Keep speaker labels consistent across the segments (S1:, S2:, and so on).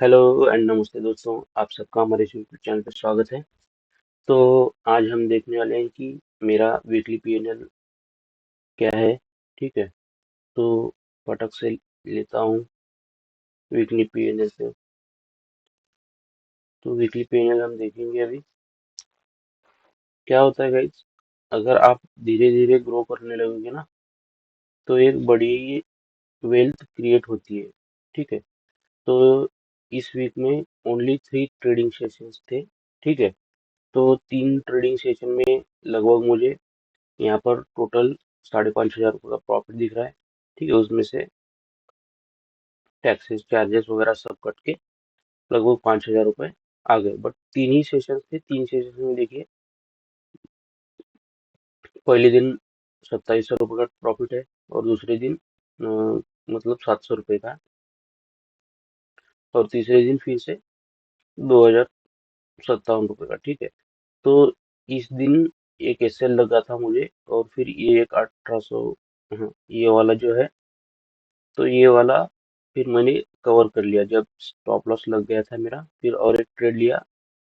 S1: Hello and नमस्ते दोस्तों। आप सबका हमारे यूट्यूब चैनल पर स्वागत है। तो आज हम देखने वाले हैं कि मेरा वीकली पीएनएल क्या है। ठीक है। तो फटक से लेता हूँ वीकली पीएनएल से। तो वीकली पीएनएल हम देखेंगे अभी क्या होता है गाइस। अगर आप धीरे धीरे ग्रो करने लगोगे ना, तो एक बड़ी वेल्थ क्रिएट होती है। ठीक है। तो इस वीक में ओनली 3 ट्रेडिंग सेशंस थे। ठीक है। तो 3 ट्रेडिंग सेशन में लगभग मुझे यहाँ पर टोटल 5,500 का प्रॉफिट दिख रहा है। ठीक है। उसमें से टैक्सेस चार्जेस वगैरह सब कट के लगभग 5,000 रुपये आ गए। बट 3 ही सेशन थे। 3 सेशन में देखिए, पहले दिन 2,700 रुपये का प्रॉफिट है और दूसरे दिन मतलब 700 रुपये का, और तीसरे दिन फिर से 2,057 रुपये का। ठीक है। तो इस दिन एक एसएल लगा था मुझे, और फिर ये एक 1,800, हाँ, ये वाला जो है, तो ये वाला फिर मैंने कवर कर लिया जब स्टॉप लॉस लग गया था मेरा। फिर और एक ट्रेड लिया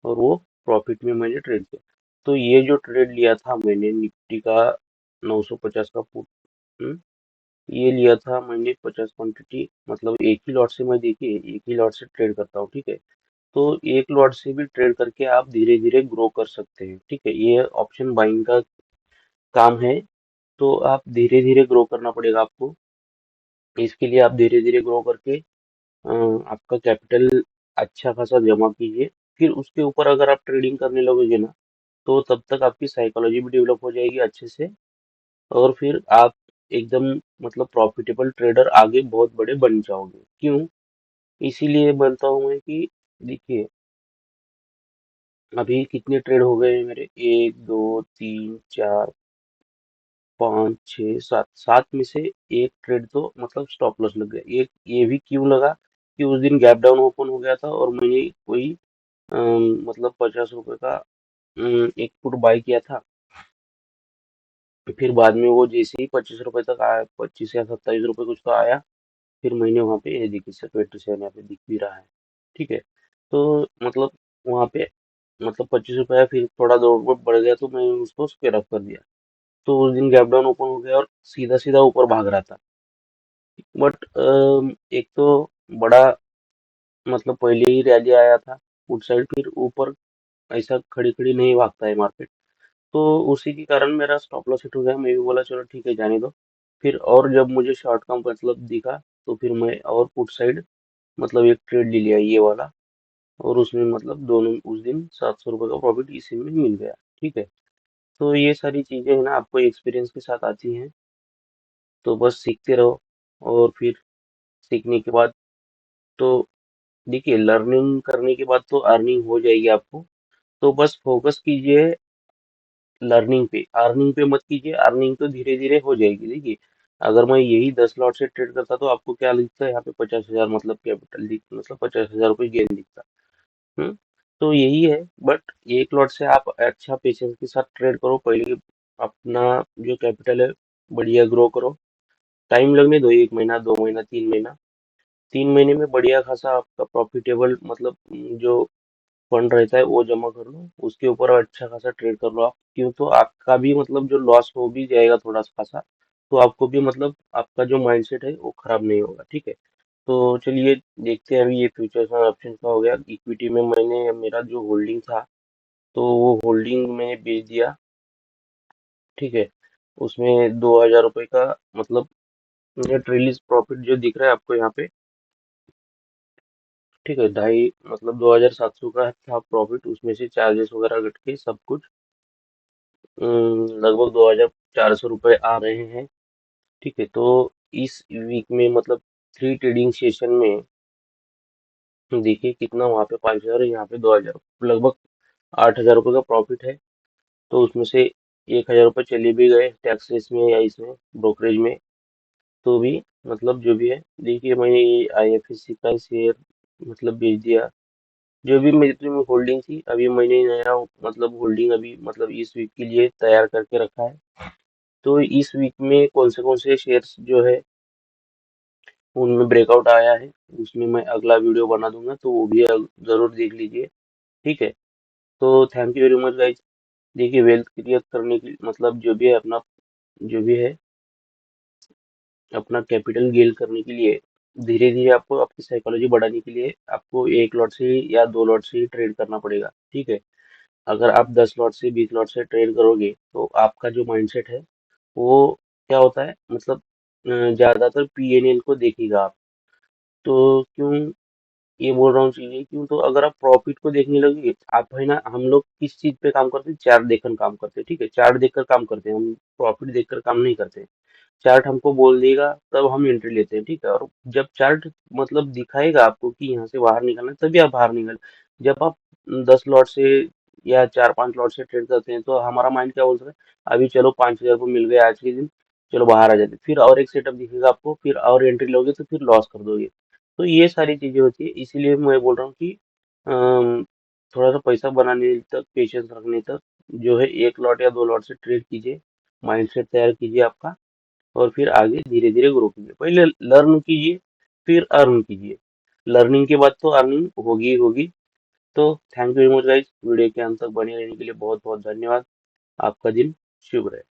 S1: और वो प्रॉफिट में मैंने ट्रेड किया। तो ये जो ट्रेड लिया था मैंने निफ्टी का 950 का पुट, ये लिया था मैंने 50 क्वांटिटी, मतलब एक ही लॉट से। मैं देखिए एक ही लॉट से ट्रेड करता हूँ। ठीक है। तो एक लॉट से भी ट्रेड करके आप धीरे धीरे ग्रो कर सकते हैं। ठीक है। ये ऑप्शन बाइंग का काम है। तो आप धीरे धीरे ग्रो करना पड़ेगा आपको। इसके लिए आप धीरे धीरे ग्रो करके आपका कैपिटल अच्छा खासा जमा कीजिए। फिर उसके ऊपर अगर आप ट्रेडिंग करने लगोगे ना, तो तब तक आपकी साइकोलॉजी भी डेवलप हो जाएगी अच्छे से, और फिर आप एकदम मतलब प्रॉफिटेबल ट्रेडर आगे बहुत बड़े बन जाओगे। क्यों? इसीलिए बनता हूँ मैं कि देखिए, अभी कितने ट्रेड हो गए हैं मेरे, 1 2 3 4 5 6 7, सात में से एक ट्रेड तो मतलब स्टॉप लॉस लग गया। एक ये भी क्यों लगा कि उस दिन गैप डाउन ओपन हो गया था और मैंने कोई मतलब 50 रुपए का एक फुट बाई किया था। फिर बाद में वो जैसे ही 25 रुपए तक आया, 25 या 27 रुपए कुछ तो आया, फिर मैंने वहां पे ये देखिए सर 27 यहाँ पे दिख भी रहा है। ठीक है। तो मतलब वहां पे मतलब 25 रुपए आया, फिर थोड़ा 2 रुपये बढ़ गया तो मैंने उसको स्क्वेयर ऑफ कर दिया। तो उस दिन गैप डाउन ओपन हो गया और सीधा सीधा ऊपर भाग रहा था। बट एक तो बड़ा मतलब पहले ही रैली आया था उस साइड, फिर ऊपर ऐसा खड़ी खड़ी नहीं भागता है मार्केट। तो उसी के कारण मेरा स्टॉप लॉस हिट हो गया। मैं भी बोला चलो ठीक है जाने दो। फिर और जब मुझे शॉर्ट का मतलब दिखा, तो फिर मैं और पुट साइड मतलब एक ट्रेड ले लिया ये वाला, और उसमें मतलब दोनों उस दिन 700 रुपये का प्रॉफिट इसी में मिल गया। ठीक है। तो ये सारी चीजें है ना, आपको एक्सपीरियंस के साथ आती हैं। तो बस सीखते रहो, और फिर सीखने के बाद तो देखिए, लर्निंग करने के बाद तो अर्निंग हो जाएगी आपको। तो बस फोकस कीजिए लर्निंग पे, अर्निंग पे मत कीजिए। अर्निंग तो धीरे धीरे हो जाएगी। देखिए, अगर मैं यही 10 लॉट से ट्रेड करता तो आपको क्या दिखता है यहाँ पे, 50,000 मतलब कैपिटल दिख, मतलब 50,000 रुपये गेन दिखता। हम्म। तो यही है। बट एक लॉट से आप अच्छा पेशेंस के साथ ट्रेड करो पहले। अपना जो कैपिटल है बढ़िया ग्रो करो। टाइम लगने दो, 1 महीना 2 महीना 3 महीना। 3 महीने में बढ़िया खासा आपका प्रॉफिटेबल मतलब जो फंड रहता है वो जमा कर लो, उसके ऊपर अच्छा खासा ट्रेड कर लो आप। क्यों? तो आपका भी मतलब जो लॉस हो भी जाएगा थोड़ा सा खासा, तो आपको भी मतलब आपका जो माइंडसेट है वो खराब नहीं होगा। ठीक है। तो चलिए देखते हैं। अभी ये फ्यूचर्स और ऑप्शन का हो गया। इक्विटी में मैंने मेरा जो होल्डिंग था, तो वो होल्डिंग मैंने बेच दिया। ठीक है। उसमें 2,000 रुपये का मतलब नेट रिलीज प्रॉफिट जो दिख रहा है आपको यहाँ पे। ठीक है। ढाई मतलब 2,700 का था प्रॉफिट, उसमें से चार्जेस वगैरह कट के सब कुछ लगभग 2,400 रुपये आ रहे हैं। ठीक है। तो इस वीक में मतलब 3 ट्रेडिंग सेशन में देखिए कितना, वहाँ पे 5,000 यहाँ पे 2,000, लगभग 8,000 रुपये का प्रॉफिट है। तो उसमें से 1,000 रुपये चले भी गए टैक्सेस में या इसमें ब्रोकरेज में। तो भी मतलब जो भी है, देखिए मैंने ये आईएफएससी का शेयर मतलब बेच दिया। जो भी मेरी में होल्डिंग थी, अभी मैंने नया मतलब होल्डिंग अभी मतलब इस वीक के लिए तैयार करके रखा है। तो इस वीक में कौन से शेयर्स जो है उनमें ब्रेकआउट आया है, उसमें मैं अगला वीडियो बना दूंगा, तो वो भी जरूर देख लीजिए। ठीक है। तो thank you very much guys. देखिए, वेल्थ क्रिएट करने की मतलब जो भी है अपना, जो भी है अपना कैपिटल गेन करने के लिए धीरे धीरे आपको आपकी साइकोलॉजी बढ़ाने के लिए आपको एक लॉट से या दो लॉट से ही ट्रेड करना पड़ेगा। ठीक है। अगर आप 10 लॉट से 20 लॉट से ट्रेड करोगे तो आपका जो माइंडसेट है वो क्या होता है, मतलब ज्यादातर पीएनएल को देखेगा आप। तो क्यों ये बोल रहा हूँ चीजें क्यों, तो अगर आप प्रॉफिट को देखने लगेंगे, आप है ना, हम लोग किस चीज पे काम करते हैं, चार्ट देखकर काम करते हैं। ठीक है, चार्ट देखकर काम करते हैं, हम प्रॉफिट देखकर काम नहीं करते। चार्ट हमको बोल देगा तब हम एंट्री लेते हैं। ठीक है, और जब चार्ट मतलब दिखाएगा आपको कि यहाँ से बाहर निकलना है तभी आप बाहर निकल। जब आप 10 लॉट से या 4-5 लॉट से ट्रेड करते हैं तो हमारा माइंड क्या बोलता है, अभी चलो 5,000 को मिल गया आज के दिन, चलो बाहर आ जाते हैं। फिर और एक सेटअप दिखेगा आपको, फिर और एंट्री लोगे तो फिर लॉस कर दोगे। तो ये सारी चीजें होती है, इसीलिए मैं बोल रहा हूँ कि अम, थोड़ा सा पैसा बनाने तक, पेशेंस रखने तक जो है 1 लॉट या 2 लॉट से ट्रेड कीजिए, माइंडसेट तैयार कीजिए आपका, और फिर आगे धीरे धीरे ग्रो कीजिए। पहले लर्न कीजिए, फिर अर्न कीजिए। लर्निंग के बाद तो अर्निंग होगी ही होगी। तो thank you very much guys, video के अंत तक बने रहने के लिए बहुत बहुत धन्यवाद। आपका दिन शुभ रहे।